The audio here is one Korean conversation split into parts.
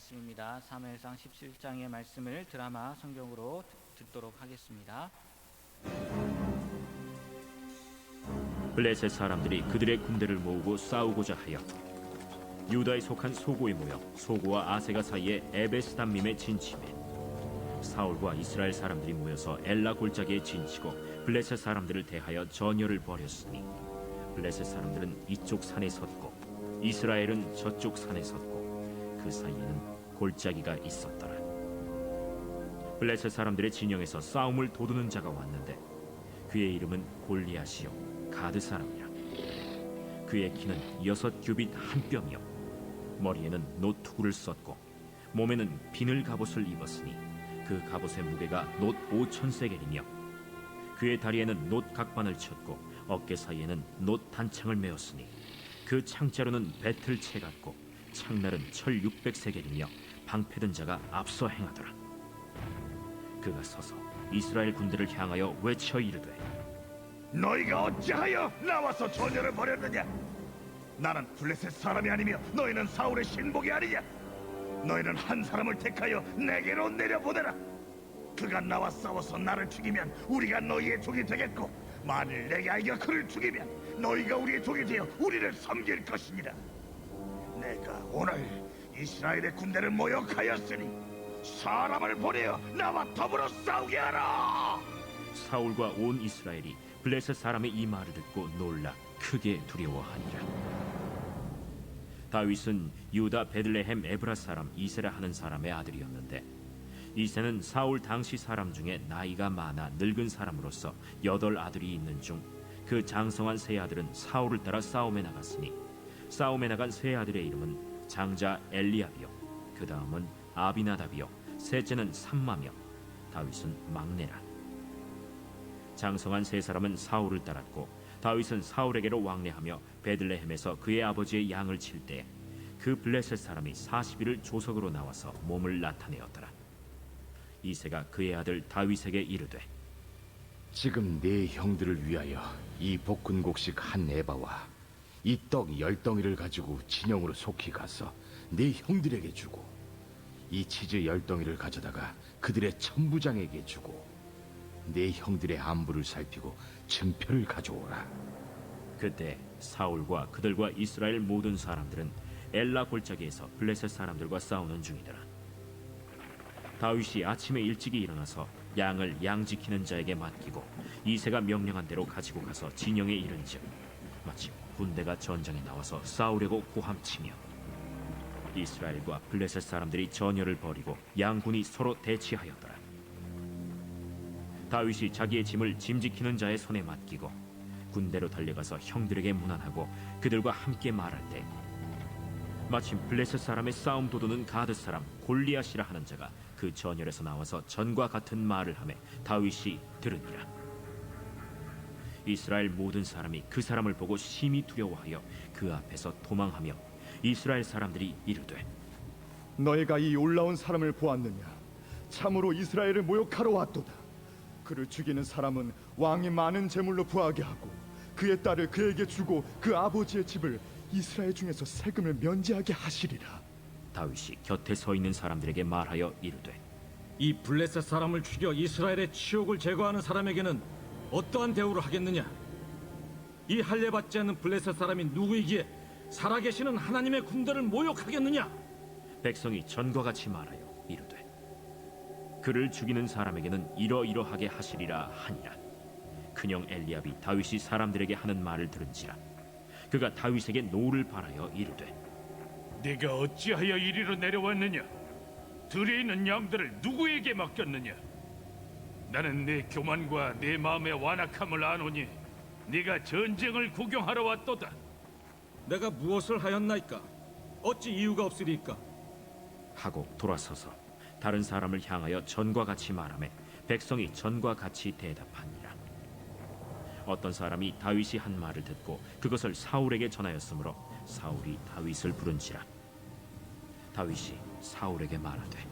말씀입니다. 사무엘상 17장의 말씀을 드라마 성경으로 듣도록 하겠습니다. 블레셋 사람들이 그들의 군대를 모으고 싸우고자 하여 유다에 속한 소고에 모여 소고와 아세가 사이에 에베스담밈에 진침해 사울과 이스라엘 사람들이 모여서 엘라 골짜기에 진치고 블레셋 사람들을 대하여 전열을 벌였으니 블레셋 사람들은 이쪽 산에 섰고 이스라엘은 저쪽 산에 섰고 그 사이에는 골짜기가 있었더라. 블레셋 사람들의 진영에서 싸움을 도두는 자가 왔는데 그의 이름은 골리앗이요 가드 사람이라. 그의 키는 6규빗 한 뼘이요 머리에는 노투구를 썼고 몸에는 비늘 갑옷을 입었으니 그 갑옷의 무게가 놋 5,000세겔이며 그의 다리에는 놋 각반을 쳤고 어깨 사이에는 놋 단창을 메었으니 그 창자루는 배틀채 같고 창날은 철 600세겔이며 방패든 자가 앞서 행하더라. 그가 서서 이스라엘 군대를 향하여 외쳐 이르되 너희가 어찌하여 나와서 전열을 벌였느냐? 나는 블레셋 사람이 아니며 너희는 사울의 신복이 아니냐? 너희는 한 사람을 택하여 내게로 내려보내라. 그가 나와 싸워서 나를 죽이면 우리가 너희의 종이 되겠고 만일 내게 아이가 그를 죽이면 너희가 우리의 종이 되어 우리를 섬길 것이니라. 내가 오늘 이스라엘의 군대를 모욕하였으니 사람을 보내어 나와 더불어 싸우게 하라. 사울과 온 이스라엘이 블레셋 사람의 이 말을 듣고 놀라 크게 두려워하니라. 다윗은 유다 베들레헴 에브라 사람 이세라 하는 사람의 아들이었는데 이세는 사울 당시 사람 중에 나이가 많아 늙은 사람으로서 8 아들이 있는 중 그 장성한 세 아들은 사울을 따라 싸움에 나갔으니 싸움에 나간 세 아들의 이름은 장자 엘리압이요 그 다음은 아비나답이요 셋째는 삼마며 다윗은 막내라. 장성한 세 사람은 사울을 따랐고 다윗은 사울에게로 왕래하며 베들레헴에서 그의 아버지의 양을 칠 때 그 블레셋 사람이 40일을 조석으로 나와서 몸을 나타내었더라. 이새가 그의 아들 다윗에게 이르되 지금 네 형들을 위하여 이 볶은곡식 한 에바와 이 떡 10덩이를 가지고 진영으로 속히 가서 네 형들에게 주고 이 치즈 10덩이를 가져다가 그들의 천부장에게 주고 네 형들의 안부를 살피고 증표를 가져오라. 그때 사울과 그들과 이스라엘 모든 사람들은 엘라 골짜기에서 블레셋 사람들과 싸우는 중이더라. 다윗이 아침에 일찍이 일어나서 양을 양 지키는 자에게 맡기고 이새가 명령한 대로 가지고 가서 진영에 이른즉 마침 군대가 전장에 나와서 싸우려고 고함치며 이스라엘과 블레셋 사람들이 전열을 벌이고 양군이 서로 대치하였더라. 다윗이 자기의 짐을 짐 지키는 자의 손에 맡기고 군대로 달려가서 형들에게 문안하고 그들과 함께 말할 때 마침 블레셋 사람의 싸움 도두는 가드 사람 골리앗이라 하는 자가 그 전열에서 나와서 전과 같은 말을 하매 다윗이 들으니라. 이스라엘 모든 사람이 그 사람을 보고 심히 두려워하여 그 앞에서 도망하며 이스라엘 사람들이 이르되 너희가 이 올라온 사람을 보았느냐? 참으로 이스라엘을 모욕하러 왔도다. 그를 죽이는 사람은 왕이 많은 재물로 부하게 하고 그의 딸을 그에게 주고 그 아버지의 집을 이스라엘 중에서 세금을 면제하게 하시리라. 다윗이 곁에 서 있는 사람들에게 말하여 이르되 이 블레셋 사람을 죽여 이스라엘의 치욕을 제거하는 사람에게는 어떠한 대우를 하겠느냐? 이 할례받지 않는 블레셋 사람이 누구이기에 살아계시는 하나님의 군대를 모욕하겠느냐? 백성이 전과 같이 말하여 이르되 그를 죽이는 사람에게는 이러이러하게 하시리라 하니라. 큰형 엘리압이 다윗이 사람들에게 하는 말을 들은지라 그가 다윗에게 노를 바라여 이르되 네가 어찌하여 이리로 내려왔느냐? 들에 있는 양들을 누구에게 맡겼느냐? 나는 네 교만과 네 마음의 완악함을 아노니 네가 전쟁을 구경하러 왔도다. 내가 무엇을 하였나이까? 어찌 이유가 없으리까? 하고 돌아서서 다른 사람을 향하여 전과 같이 말하매 백성이 전과 같이 대답하니라. 어떤 사람이 다윗이 한 말을 듣고 그것을 사울에게 전하였으므로 사울이 다윗을 부른지라. 다윗이 사울에게 말하되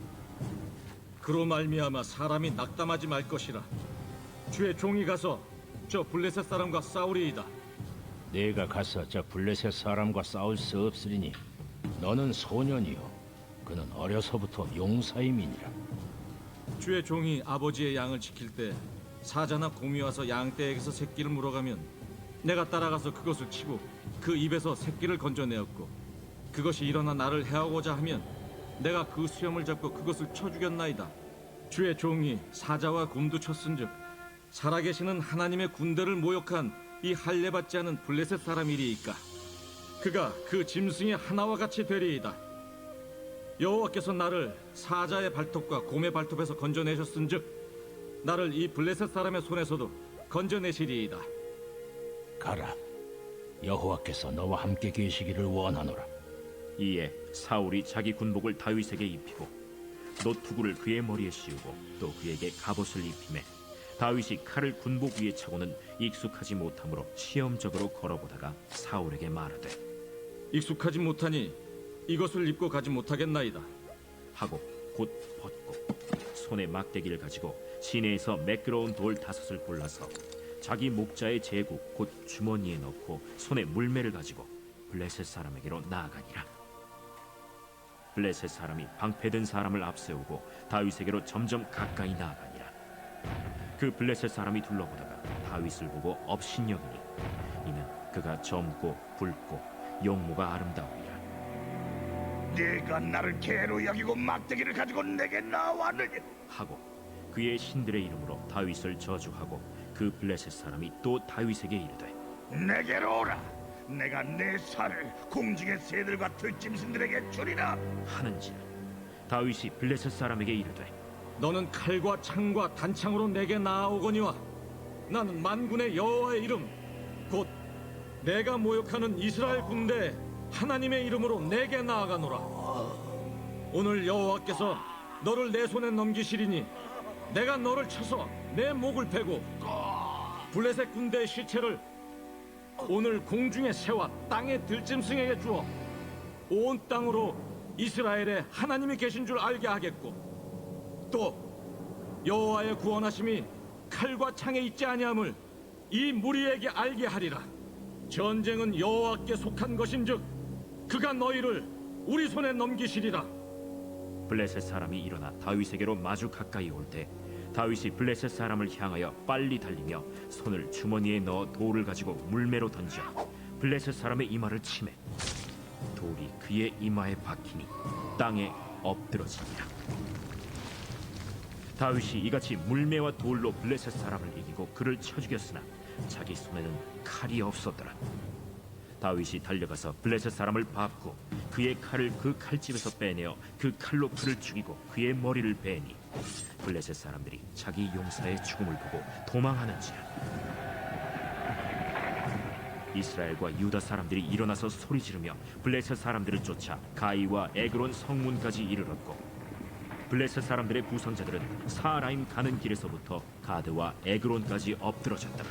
그로 말미암아 사람이 낙담하지 말 것이라. 주의 종이 가서 저 블레셋 사람과 싸우리이다. 내가 가서 저 블레셋 사람과 싸울 수 없으리니 너는 소년이요 그는 어려서부터 용사임이니라. 주의 종이 아버지의 양을 지킬 때 사자나 곰이 와서 양떼에게서 새끼를 물어가면 내가 따라가서 그것을 치고 그 입에서 새끼를 건져내었고 그것이 일어나 나를 해하고자 하면 내가 그 수염을 잡고 그것을 쳐 죽였나이다. 주의 종이 사자와 곰도 쳤은즉 살아계시는 하나님의 군대를 모욕한 이 할례받지 않은 블레셋 사람이리이까. 그가 그 짐승의 하나와 같이 되리이다. 여호와께서 나를 사자의 발톱과 곰의 발톱에서 건져내셨은즉 나를 이 블레셋 사람의 손에서도 건져내시리이다. 가라. 여호와께서 너와 함께 계시기를 원하노라. 이에 사울이 자기 군복을 다윗에게 입히고 노투구를 그의 머리에 씌우고 또 그에게 갑옷을 입히매 다윗이 칼을 군복 위에 차고는 익숙하지 못하므로 시험적으로 걸어보다가 사울에게 말하되 익숙하지 못하니 이것을 입고 가지 못하겠나이다. 하고 곧 벗고 손에 막대기를 가지고 시내에서 매끄러운 돌 5을 골라서 자기 목자의 제국 곧 주머니에 넣고 손에 물매를 가지고 블레셋 사람에게로 나아가니라. 블레셋 사람이 방패든 사람을 앞세우고 다윗에게로 점점 가까이 나아가니라. 그 블레셋 사람이 둘러보다가 다윗을 보고 업신여기니 이는 그가 젊고 붉고 용모가 아름다우니라. 네가 나를 개로 여기고 막대기를 가지고 내게 나왔느냐? 하고 그의 신들의 이름으로 다윗을 저주하고 그 블레셋 사람이 또 다윗에게 이르되 내게로 오라. 내가 내 살을 공중의 새들과 들짐승들에게 주리라. 하는지라. 다윗이 블레셋 사람에게 이르되 너는 칼과 창과 단창으로 내게 나아오거니와 나는 만군의 여호와의 이름 곧 내가 모욕하는 이스라엘 군대 하나님의 이름으로 내게 나아가노라. 오늘 여호와께서 너를 내 손에 넘기시리니 내가 너를 쳐서 내 목을 베고 블레셋 군대의 시체를 오늘 공중의 새와 땅의 들짐승에게 주어 온 땅으로 이스라엘에 하나님이 계신 줄 알게 하겠고 또 여호와의 구원하심이 칼과 창에 있지 아니함을 이 무리에게 알게 하리라. 전쟁은 여호와께 속한 것인즉 그가 너희를 우리 손에 넘기시리라. 블레셋 사람이 일어나 다윗에게로 마주 가까이 올 때 다윗이 블레셋 사람을 향하여 빨리 달리며 손을 주머니에 넣어 돌을 가지고 물매로 던져 블레셋 사람의 이마를 치매 돌이 그의 이마에 박히니 땅에 엎드러지니라. 다윗이 이같이 물매와 돌로 블레셋 사람을 이기고 그를 쳐 죽였으나 자기 손에는 칼이 없었더라. 다윗이 달려가서 블레셋 사람을 밟고 그의 칼을 그 칼집에서 빼내어 그 칼로 그를 죽이고 그의 머리를 베니 블레셋 사람들이 자기 용사의 죽음을 보고 도망하는지라. 이스라엘과 유다 사람들이 일어나서 소리 지르며 블레셋 사람들을 쫓아 가이와 에그론 성문까지 이르렀고 블레셋 사람들의 부선자들은 사라임 가는 길에서부터 가드와 에그론까지 엎드러졌더라.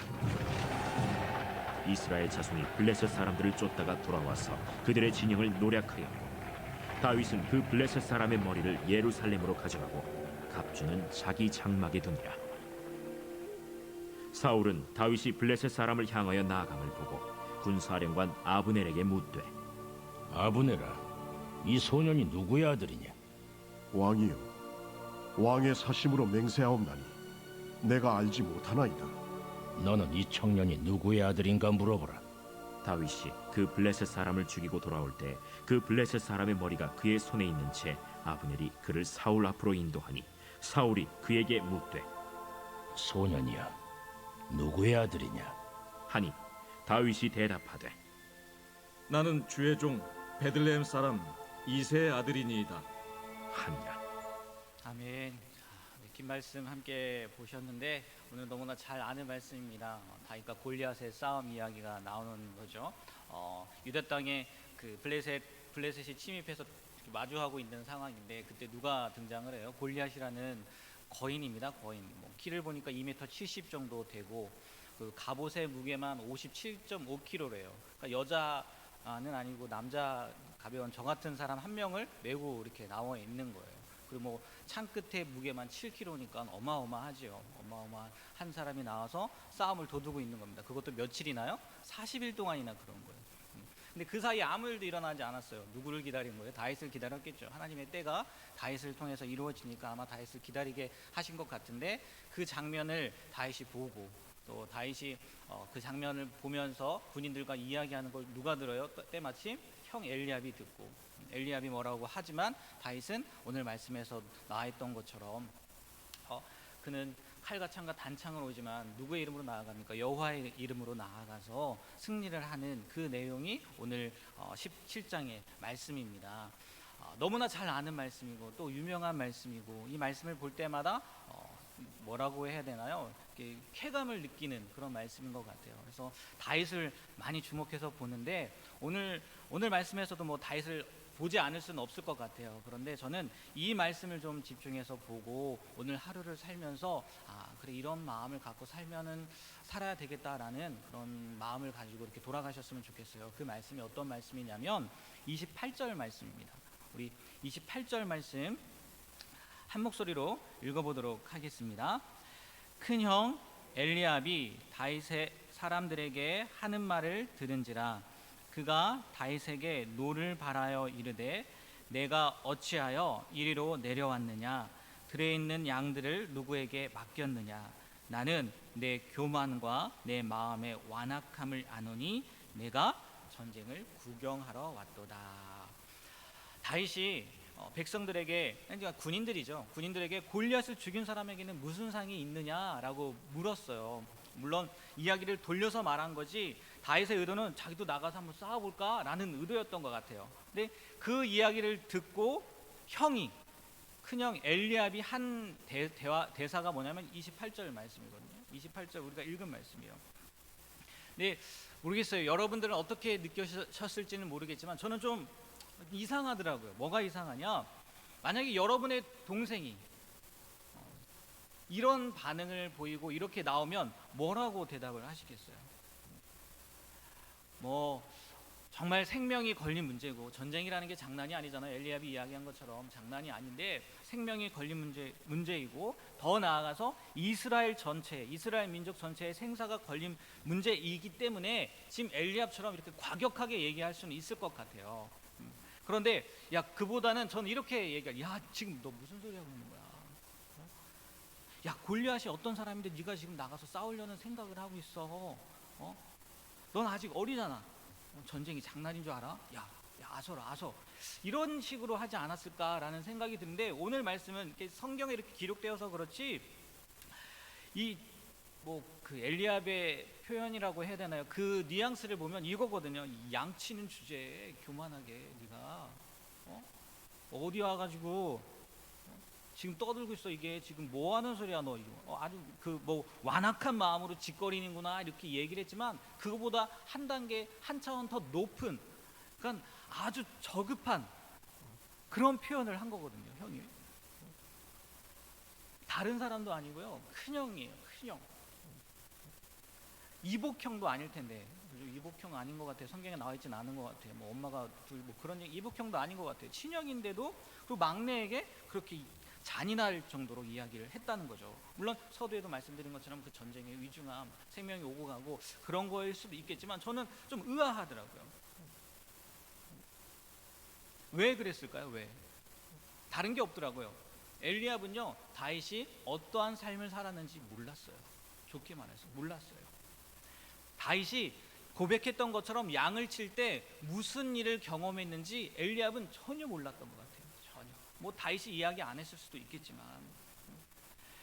이스라엘 자손이 블레셋 사람들을 쫓다가 돌아와서 그들의 진영을 노략하였고 다윗은 그 블레셋 사람의 머리를 예루살렘으로 가져가고 갑주는 자기 장막에 두니라. 사울은 다윗이 블레셋 사람을 향하여 나아감을 보고 군사령관 아브넬에게 묻되 아브네라, 이 소년이 누구의 아들이냐? 왕이여, 왕의 사심으로 맹세하옵나니 내가 알지 못하나이다. 너는 이 청년이 누구의 아들인가 물어보라. 다윗이 그 블레셋 사람을 죽이고 돌아올 때 그 블레셋 사람의 머리가 그의 손에 있는 채 아브넬이 그를 사울 앞으로 인도하니 사울이 그에게 묻되 소년이여, 누구의 아들이냐? 하니 다윗이 대답하되 나는 주의 종 베들레헴 사람 이새의 아들이니이다. 하니라. 아멘. 긴 말씀 함께 보셨는데 오늘 너무나 잘 아는 말씀입니다. 다윗과 골리앗의 싸움 이야기가 나오는 거죠. 유다 땅에 그 블레셋이 침입해서 마주하고 있는 상황인데 그때 누가 등장을 해요? 골리앗이라는 거인입니다. 거인. 키를 보니까 2m 70 정도 되고 그 갑옷의 무게만 57.5kg래요. 그러니까 여자는 아니고 남자 가벼운 저 같은 사람 한 명을 메고 이렇게 나와 있는 거예요. 그리고 창 끝에 무게만 7kg니까 어마어마하죠. 어마어마한 사람이 나와서 싸움을 도두고 있는 겁니다. 그것도 며칠이나요? 40일 동안이나 그런 거예요. 근데 그 사이에 아무 일도 일어나지 않았어요. 누구를 기다린 거예요? 다윗을 기다렸겠죠. 하나님의 때가 다윗을 통해서 이루어지니까 아마 다윗을 기다리게 하신 것 같은데, 그 장면을 다윗이 보고, 또 다윗이 그 장면을 보면서 군인들과 이야기하는 걸 누가 들어요? 때마침 형 엘리압이 듣고, 엘리압이 뭐라고 하지만 다윗은 오늘 말씀에서 나와있던 것처럼 그는 칼과 창과 단창으로 오지만 누구의 이름으로 나아갑니까? 여호와의 이름으로 나아가서 승리를 하는 그 내용이 오늘 17장의 말씀입니다. 너무나 잘 아는 말씀이고 또 유명한 말씀이고, 이 말씀을 볼 때마다 뭐라고 해야 되나요? 쾌감을 느끼는 그런 말씀인 것 같아요. 그래서 다윗을 많이 주목해서 보는데, 오늘 말씀에서도 뭐 다윗을 보지 않을 수는 없을 것 같아요. 그런데 저는 이 말씀을 좀 집중해서 보고 오늘 하루를 살면서 그래, 이런 마음을 갖고 살아야 되겠다라는 그런 마음을 가지고 이렇게 돌아가셨으면 좋겠어요. 그 말씀이 어떤 말씀이냐면 28절 말씀입니다. 우리 28절 말씀 한 목소리로 읽어보도록 하겠습니다. 큰형 엘리압이 다윗의 사람들에게 하는 말을 들은지라. 그가 다윗에게 노를 바라여 이르되 내가 어찌하여 이리로 내려왔느냐? 들에 있는 양들을 누구에게 맡겼느냐? 나는 내 교만과 내 마음의 완악함을 아노니 내가 전쟁을 구경하러 왔도다. 다윗이 백성들에게, 그러니까 군인들이죠, 군인들에게 골리앗을 죽인 사람에게는 무슨 상이 있느냐라고 물었어요. 물론 이야기를 돌려서 말한 거지, 다윗의 의도는 자기도 나가서 한번 싸워볼까라는 의도였던 것 같아요. 근데 그 이야기를 듣고 큰형 엘리압이 한 대사가 뭐냐면 28절 말씀이거든요. 28절 우리가 읽은 말씀이에요. 근데 모르겠어요, 여러분들은 어떻게 느끼셨을지는 모르겠지만 저는 좀 이상하더라고요. 뭐가 이상하냐? 만약에 여러분의 동생이 이런 반응을 보이고 이렇게 나오면 뭐라고 대답을 하시겠어요? 뭐 정말 생명이 걸린 문제고, 전쟁이라는 게 장난이 아니잖아요. 엘리압이 이야기한 것처럼 장난이 아닌데 생명이 걸린 문제이고, 더 나아가서 이스라엘 민족 전체의 생사가 걸린 문제이기 때문에 지금 엘리압처럼 이렇게 과격하게 얘기할 수는 있을 것 같아요. 그런데 그보다는 저는 이렇게 얘기할, 지금 너 무슨 소리 하고 있는 거야? 골리앗이 어떤 사람인데 네가 지금 나가서 싸우려는 생각을 하고 있어? 넌 아직 어리잖아. 전쟁이 장난인 줄 알아? 아서 이런 식으로 하지 않았을까라는 생각이 드는데, 오늘 말씀은 이렇게 성경에 이렇게 기록되어서 그렇지, 그 엘리압의 표현이라고 해야 되나요? 그 뉘앙스를 보면 이거거든요. 양치는 주제에 교만하게 네가 어디 와가지고 지금 떠들고 있어. 이게 지금 뭐 하는 소리야 너? 아주 완악한 마음으로 짓거리는구나 이렇게 얘기를 했지만, 그거보다 한 단계 한 차원 더 높은, 그러니까 아주 저급한 그런 표현을 한 거거든요. 형이 다른 사람도 아니고요, 큰형이에요. 큰형. 이복형도 아닐 텐데, 이복형 아닌 것 같아요. 성경에 나와 있진 않은 것 같아요. 뭐 엄마가 그런 얘기, 이복형도 아닌 것 같아요. 친형인데도 그 막내에게 그렇게 잔인할 정도로 이야기를 했다는 거죠. 물론 서두에도 말씀드린 것처럼 그 전쟁의 위중함, 생명이 오고 가고 그런 거일 수도 있겠지만 저는 좀 의아하더라고요. 왜 그랬을까요? 왜? 다른 게 없더라고요. 엘리압은요, 다윗이 어떠한 삶을 살았는지 몰랐어요. 좋게 말해서 몰랐어요. 다윗이 고백했던 것처럼 양을 칠 때 무슨 일을 경험했는지 엘리압은 전혀 몰랐던 것 같아요. 전혀. 뭐 다윗이 이야기 안 했을 수도 있겠지만,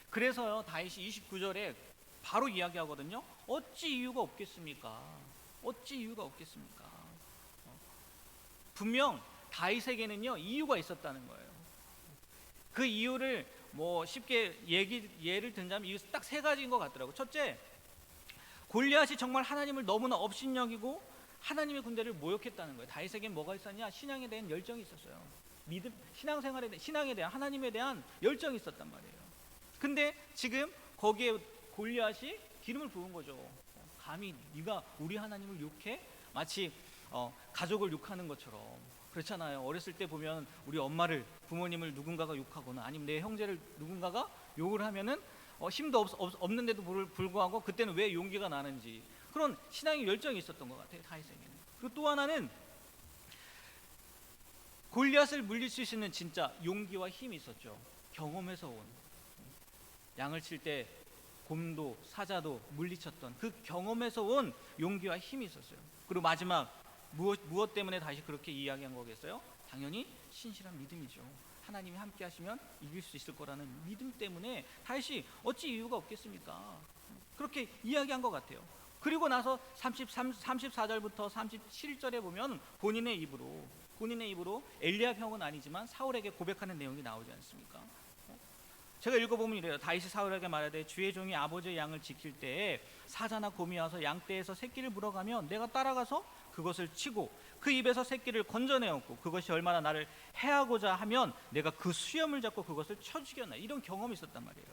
그래서요 다윗이 29절에 바로 이야기하거든요. 어찌 이유가 없겠습니까? 어찌 이유가 없겠습니까? 분명 다윗에게는요 이유가 있었다는 거예요. 그 이유를 뭐 쉽게 예를 든다면 이유 딱 세 가지인 것 같더라고요. 첫째, 골리앗이 정말 하나님을 너무나 업신여기고 하나님의 군대를 모욕했다는 거예요. 다윗에겐 뭐가 있었냐? 신앙에 대한 열정이 있었어요. 신앙에 대한, 하나님에 대한 열정이 있었단 말이에요. 근데 지금 거기에 골리앗이 기름을 부은 거죠. 감히 네가 우리 하나님을 욕해? 마치 가족을 욕하는 것처럼. 그렇잖아요. 어렸을 때 보면 우리 엄마를, 부모님을 누군가가 욕하거나 아니면 내 형제를 누군가가 욕을 하면은 힘도 없는데도 불구하고 그때는 왜 용기가 나는지, 그런 신앙의 열정이 있었던 것 같아요. 다윗에게는. 그리고 또 하나는 골리앗을 물리칠 수 있는 진짜 용기와 힘이 있었죠. 경험에서 온, 양을 칠 때 곰도 사자도 물리쳤던 그 경험에서 온 용기와 힘이 있었어요. 그리고 마지막 무엇 때문에 다시 그렇게 이야기한 거겠어요? 당연히 신실한 믿음이죠. 하나님이 함께 하시면 이길 수 있을 거라는 믿음 때문에 다시 어찌 이유가 없겠습니까? 그렇게 이야기한 것 같아요. 그리고 나서 34절부터 37절에 보면 본인의 입으로 엘리압 형은 아니지만 사울에게 고백하는 내용이 나오지 않습니까? 제가 읽어보면 이래요. 다윗이 사울에게 말하되 주의 종이 아버지의 양을 지킬 때에 사자나 곰이 와서 양떼에서 새끼를 물어가면 내가 따라가서 그것을 치고 그 입에서 새끼를 건져내었고 그것이 얼마나 나를 해하고자 하면 내가 그 수염을 잡고 그것을 쳐 죽였나. 이런 경험이 있었단 말이에요.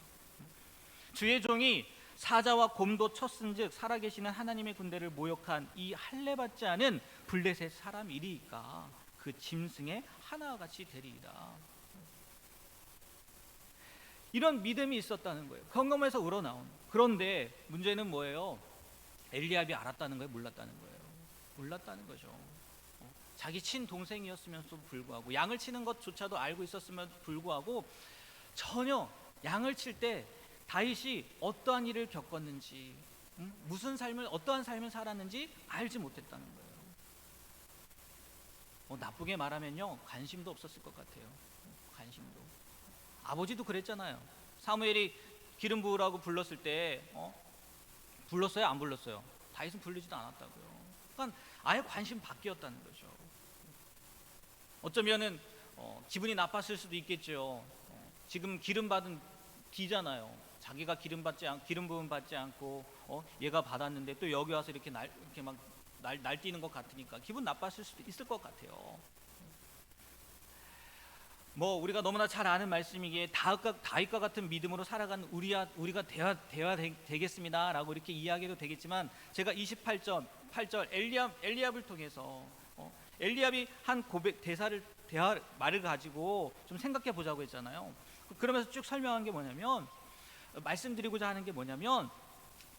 주의 종이 사자와 곰도 쳤은즉 살아계시는 하나님의 군대를 모욕한 이 할례받지 않은 블레셋 사람이리까 그 짐승의 하나와 같이 되리이다. 이런 믿음이 있었다는 거예요. 경험에서 우러나온. 그런데 문제는 뭐예요? 엘리압이 알았다는 거예요? 몰랐다는 거예요? 몰랐다는 거죠. 자기 친동생이었으면서도 불구하고 양을 치는 것조차도 알고 있었음에도 불구하고 전혀 양을 칠 때 다윗이 어떠한 일을 겪었는지, 어떠한 삶을 살았는지 알지 못했다는 거예요. 나쁘게 말하면요, 관심도 없었을 것 같아요. 관심도. 아버지도 그랬잖아요. 사무엘이 기름 부으라고 불렀을 때 불렀어요? 안 불렀어요? 다윗은 부르지도 않았다고요. 그러니까 아예 관심 밖이었다는 거죠. 어쩌면은 기분이 나빴을 수도 있겠죠. 지금 기름 받은 기잖아요. 자기가 기름 부음 받지 않고 얘가 받았는데 또 여기 와서 이렇게 막 날뛰는 것 같으니까 기분 나빴을 수도 있을 것 같아요. 우리가 너무나 잘 아는 말씀이기에 다윗과 같은 믿음으로 살아간 우리가 되어야 되겠습니다라고 이렇게 이야기해도 되겠지만, 제가 28절 엘리압을 통해서 엘리압이 한 말을 가지고 좀 생각해 보자고 했잖아요. 그러면서 쭉 설명한 게 뭐냐면, 말씀드리고자 하는 게 뭐냐면,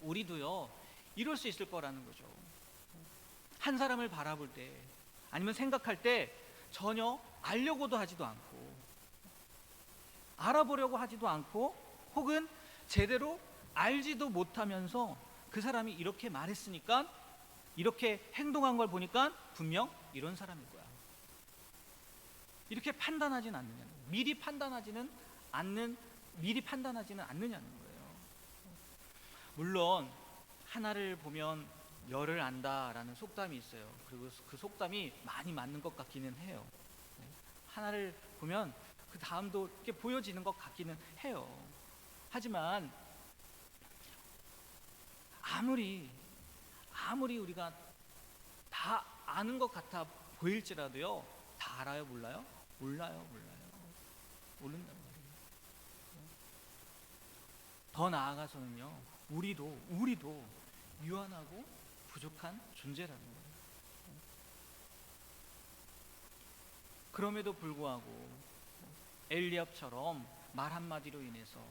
우리도요 이럴 수 있을 거라는 거죠. 한 사람을 바라볼 때 아니면 생각할 때 전혀 알려고도 하지도 않고 알아보려고 하지도 않고 혹은 제대로 알지도 못하면서 그 사람이 이렇게 말했으니까 이렇게 행동한 걸 보니까 분명 이런 사람일 거야, 이렇게 판단하지는 않느냐, 미리 판단하지는 않느냐는 거예요. 물론 하나를 보면 열을 안다라는 속담이 있어요. 그리고 그 속담이 많이 맞는 것 같기는 해요. 하나를 보면 그 다음도 이렇게 보여지는 것 같기는 해요. 하지만 아무리 우리가 다 아는 것 같아 보일지라도요, 다 알아요? 몰라요? 몰라요. 모른단 말이에요. 더 나아가서는요, 우리도 유한하고 부족한 존재라는 거예요. 그럼에도 불구하고 엘리압처럼 말 한마디로 인해서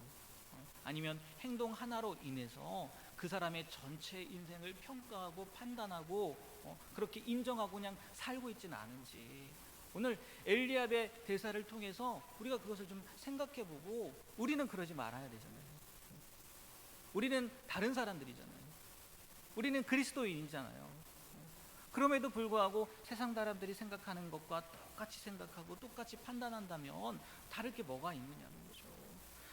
아니면 행동 하나로 인해서 그 사람의 전체 인생을 평가하고 판단하고 그렇게 인정하고 그냥 살고 있지는 않은지, 오늘 엘리압의 대사를 통해서 우리가 그것을 좀 생각해보고, 우리는 그러지 말아야 되잖아요. 우리는 다른 사람들이잖아요. 우리는 그리스도인이잖아요. 그럼에도 불구하고 세상 사람들이 생각하는 것과 똑같이 생각하고 똑같이 판단한다면 다를 게 뭐가 있느냐는 거죠.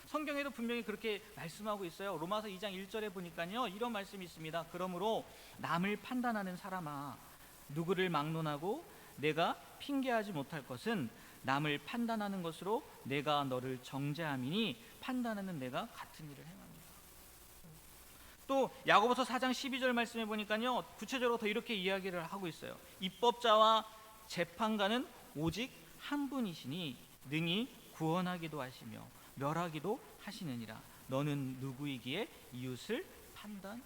성경에도 분명히 그렇게 말씀하고 있어요. 로마서 2장 1절에 보니까요, 이런 말씀이 있습니다. 그러므로 남을 판단하는 사람아, 누구를 막론하고 내가 핑계하지 못할 것은 남을 판단하는 것으로 내가 너를 정죄함이니 판단하는 내가 같은 일을 행합니다. 또 야고보서 4장 12절 말씀해 보니까요, 구체적으로 더 이렇게 이야기를 하고 있어요. 입법자와 재판관은 오직 한 분이시니 능히 구원하기도 하시며 멸하기도 하시느니라. 너는 누구이기에 이웃을 판단하느냐.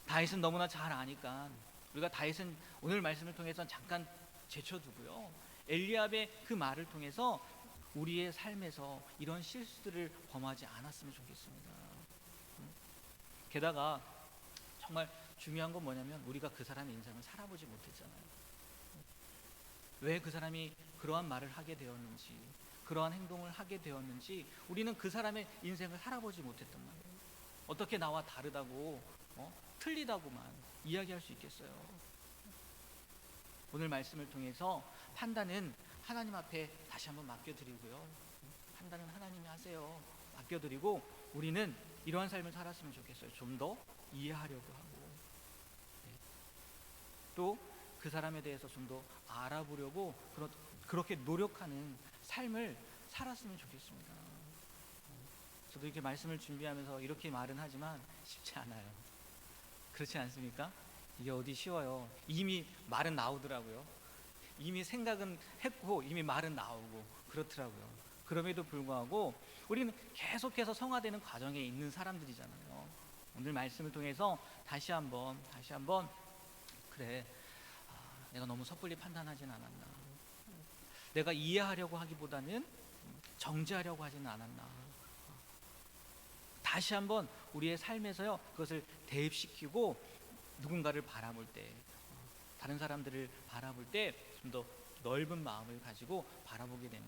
다윗은 너무나 잘 아니까 우리가 다윗은 오늘 말씀을 통해서 잠깐 제쳐두고요, 엘리압의 그 말을 통해서 우리의 삶에서 이런 실수들을 범하지 않았으면 좋겠습니다. 게다가 정말 중요한 건 뭐냐면 우리가 그 사람의 인생을 살아보지 못했잖아요. 왜 그 사람이 그러한 말을 하게 되었는지, 그러한 행동을 하게 되었는지 우리는 그 사람의 인생을 살아보지 못했단 말이에요. 어떻게 나와 다르다고 틀리다고만 이야기할 수 있겠어요. 오늘 말씀을 통해서 판단은 하나님 앞에 다시 한번 맡겨드리고요. 판단은 하나님이 하세요. 맡겨드리고 우리는 이러한 삶을 살았으면 좋겠어요. 좀 더 이해하려고 하고, 또 그 사람에 대해서 좀 더 알아보려고 그렇게 노력하는 삶을 살았으면 좋겠습니다. 저도 이렇게 말씀을 준비하면서 이렇게 말은 하지만 쉽지 않아요. 그렇지 않습니까? 이게 어디 쉬워요. 이미 말은 나오더라고요. 이미 생각은 했고 이미 말은 나오고 그렇더라고요. 그럼에도 불구하고 우리는 계속해서 성화되는 과정에 있는 사람들이잖아요. 오늘 말씀을 통해서 다시 한번 그래, 내가 너무 섣불리 판단하진 않았나, 내가 이해하려고 하기보다는 정죄하려고 하지는 않았나, 다시 한번 우리의 삶에서요 그것을 대입시키고 누군가를 바라볼 때, 다른 사람들을 바라볼 때 좀 더 넓은 마음을 가지고 바라보게 되는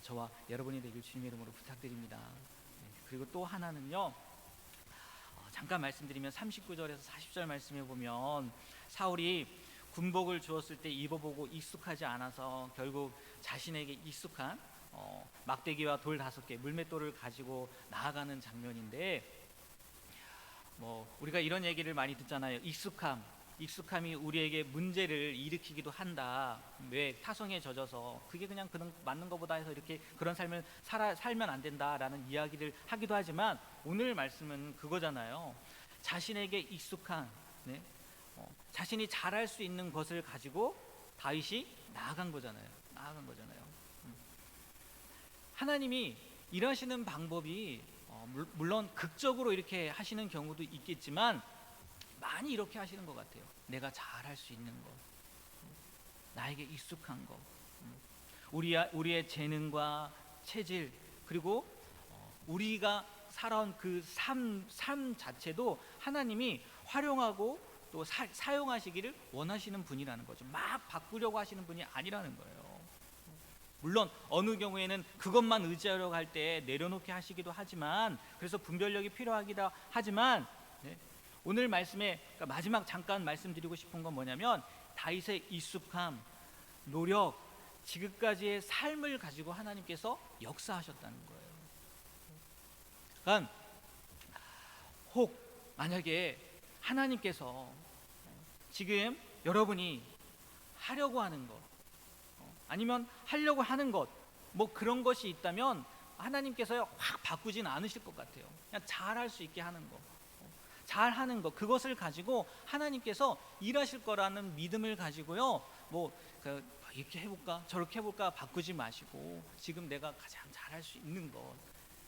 저와 여러분이 되길 주님의 이름으로 부탁드립니다. 그리고 또 하나는요, 잠깐 말씀드리면 39절에서 40절 말씀에 보면 사울이 군복을 주었을 때 입어보고 익숙하지 않아서 결국 자신에게 익숙한 막대기와 돌 5개, 물맷돌을 가지고 나아가는 장면인데, 우리가 이런 얘기를 많이 듣잖아요. 익숙함이 우리에게 문제를 일으키기도 한다. 왜? 타성에 젖어서 그게 그냥 맞는 것보다 해서 이렇게 그런 삶을 살면 안 된다라는 이야기를 하기도 하지만, 오늘 말씀은 그거잖아요. 자신에게 익숙한, 자신이 잘할 수 있는 것을 가지고 다윗이 나아간 거잖아요. 하나님이 일하시는 방법이 물론 극적으로 이렇게 하시는 경우도 있겠지만 많이 이렇게 하시는 것 같아요. 내가 잘할 수 있는 것, 나에게 익숙한 것, 우리의 재능과 체질, 그리고 우리가 살아온 그 삶 자체도 하나님이 활용하고 또 사용하시기를 원하시는 분이라는 거죠. 막 바꾸려고 하시는 분이 아니라는 거예요. 물론 어느 경우에는 그것만 의지하려고 할 때 내려놓게 하시기도 하지만, 그래서 분별력이 필요하기도 하지만, 오늘 말씀에 마지막 잠깐 말씀드리고 싶은 건 뭐냐면, 다윗의 익숙함, 노력, 지금까지의 삶을 가지고 하나님께서 역사하셨다는 거예요. 그러니까 혹 만약에 하나님께서 지금 여러분이 하려고 하는 것, 아니면 하려고 하는 것, 그런 것이 있다면 하나님께서 확 바꾸진 않으실 것 같아요. 그냥 잘할 수 있게 하는 것, 잘하는 것, 그것을 가지고 하나님께서 일하실 거라는 믿음을 가지고요, 이렇게 해볼까 저렇게 해볼까 바꾸지 마시고, 지금 내가 가장 잘할 수 있는 것,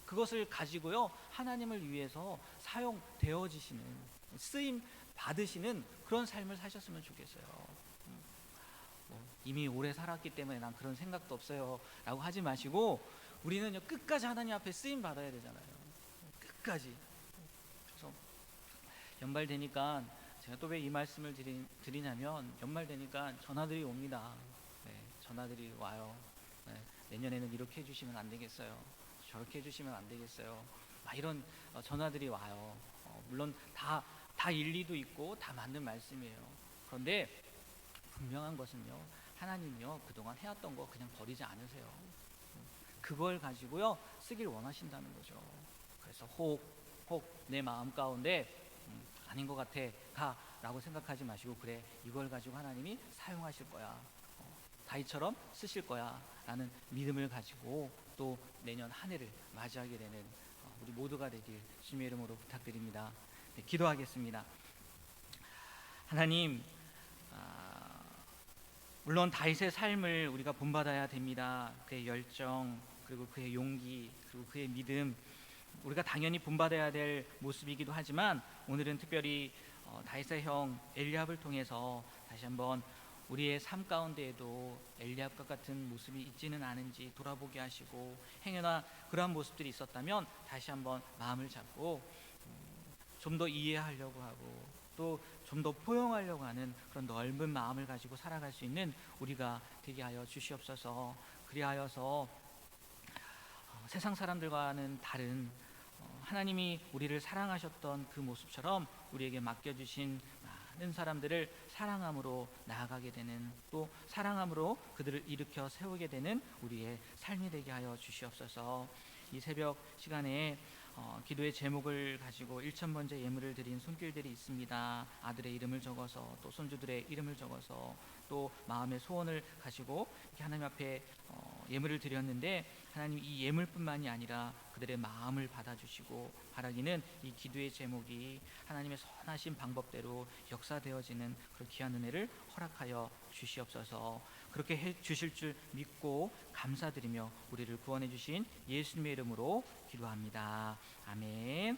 그것을 가지고요 하나님을 위해서 사용되어지시는, 쓰임 받으시는 그런 삶을 사셨으면 좋겠어요. 이미 오래 살았기 때문에 난 그런 생각도 없어요 라고 하지 마시고, 우리는요 끝까지 하나님 앞에 쓰임 받아야 되잖아요. 끝까지. 그래서 연말 되니까 제가 또 왜 이 말씀을 드리냐면, 연말 되니까 전화들이 옵니다. 전화들이 와요. 내년에는 이렇게 해주시면 안 되겠어요, 저렇게 해주시면 안 되겠어요, 이런 전화들이 와요. 물론 다 일리도 있고 다 맞는 말씀이에요. 그런데 분명한 것은요, 하나님이요 그동안 해왔던 거 그냥 버리지 않으세요. 그걸 가지고요 쓰길 원하신다는 거죠. 그래서 혹 내 마음 가운데 아닌 것 같아 라고 생각하지 마시고, 그래, 이걸 가지고 하나님이 사용하실 거야, 다윗처럼 쓰실 거야 라는 믿음을 가지고 또 내년 한 해를 맞이하게 되는 우리 모두가 되길 주님의 이름으로 부탁드립니다. 기도하겠습니다. 하나님, 물론 다윗의 삶을 우리가 본받아야 됩니다. 그의 열정, 그리고 그의 용기, 그리고 그의 믿음, 우리가 당연히 본받아야 될 모습이기도 하지만, 오늘은 특별히 다윗의 형 엘리압을 통해서 다시 한번 우리의 삶 가운데에도 엘리압과 같은 모습이 있지는 않은지 돌아보게 하시고, 행여나 그러한 모습들이 있었다면 다시 한번 마음을 잡고 좀 더 이해하려고 하고, 또 좀 더 포용하려고 하는 그런 넓은 마음을 가지고 살아갈 수 있는 우리가 되게 하여 주시옵소서. 그리하여서 세상 사람들과는 다른 하나님이 우리를 사랑하셨던 그 모습처럼 우리에게 맡겨주신 많은 사람들을 사랑함으로 나아가게 되는, 또 사랑함으로 그들을 일으켜 세우게 되는 우리의 삶이 되게 하여 주시옵소서. 이 새벽 시간에 기도의 제목을 가지고 1,000번째 예물을 드린 손길들이 있습니다. 아들의 이름을 적어서, 또 손주들의 이름을 적어서, 또 마음의 소원을 가지고 이렇게 하나님 앞에 예물을 드렸는데, 하나님 이 예물뿐만이 아니라 그들의 마음을 받아주시고 바라기는 이 기도의 제목이 하나님의 선하신 방법대로 역사되어지는 그런 귀한 은혜를 허락하여 주시옵소서. 그렇게 해 주실 줄 믿고 감사드리며 우리를 구원해 주신 예수님의 이름으로 기도합니다. 아멘.